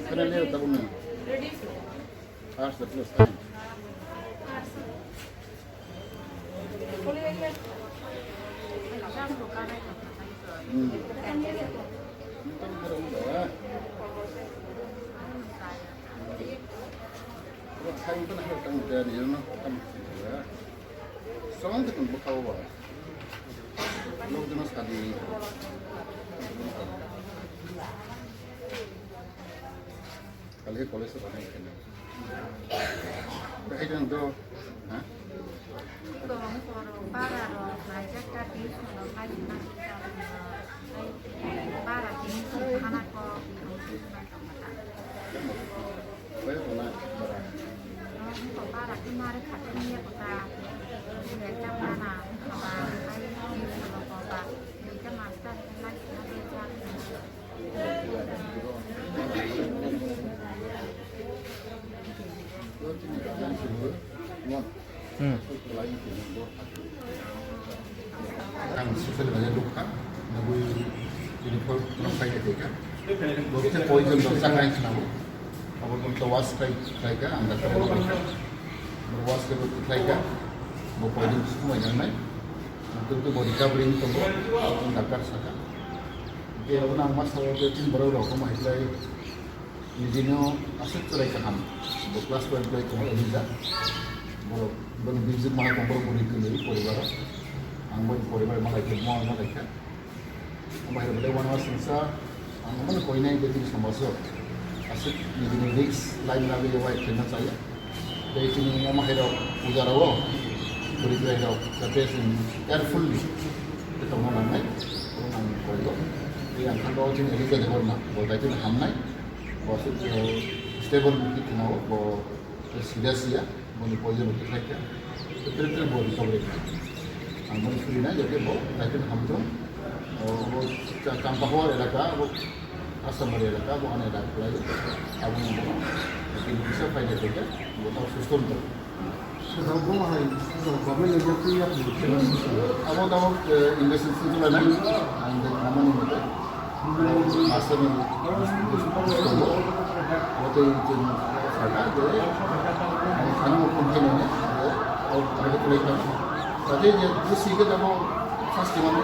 Kenapa tak punya? Ready? Harus terus. Boleh ya? Kan mudah. Kalau saya pun harus tanggung jawab ni, kan. Soalnya tu bukan apa. Lalu jenis kali. Kali polis tu orang kena. Baiklah tu, ha? Para rồi phải chắc chắn đi nó phải đi năm para chính không khả năng có Baik mana barang. nó không có para cái mà để khắc cái nghiệp của ta để trong nhà nào mà ai đi nó có ba thì cái mà ta lại nó đi ra Kalau sini kan semua, ngon. Lagi semua. Yang susah banyak luka, nabi ini pun sampai ketika. Dokter poison dosa lain senabu. Abang pun tawas try ka, anda terlalu banyak. Berwas ke try ka, bawa poison semua jangan. Untuk tu body covering tu bawa, dakar saka. Dia orang masalah dia tu baru dah kau mahilai. Ini asyik try ka ham. Kelas 12 try ka Eliza. Baru baru visit mana kompor body tu lagi poribar. Anggun poribar mana ikut mau mana ikut. Ambil pada wana sensa, anggun kau ini jadi sama so. Asyik ini mix lain lagi yang white kena saya. Dari sini yang mahir ujar awal, beri saya tahu. Tapi sini carefully kita mana naik, orang kau itu. Yang kan kau sini Eliza dekat mana, boleh itu hamnai. Bosut stable kita nawa, bo serius ya, boleh poison kita saja. Betul-betul boleh cover. Anggun free na jadi bo, tapi hamtum. वो कांपा हुआ इलाका वो असमर इलाका वो आने इलाका लगे अब वो लेकिन इससे फायदा देगा वो तो सिस्टम तो वो है गवर्नमेंट ने जो किया अब वो इंडस्ट्री से जो है ना एंड कॉमन होता है मास्टर में वो तो जो सरकार जो है खाना वो कंपनी ने और आगे तो लेकर तभी जो सीखे जब वो फर्स्ट वन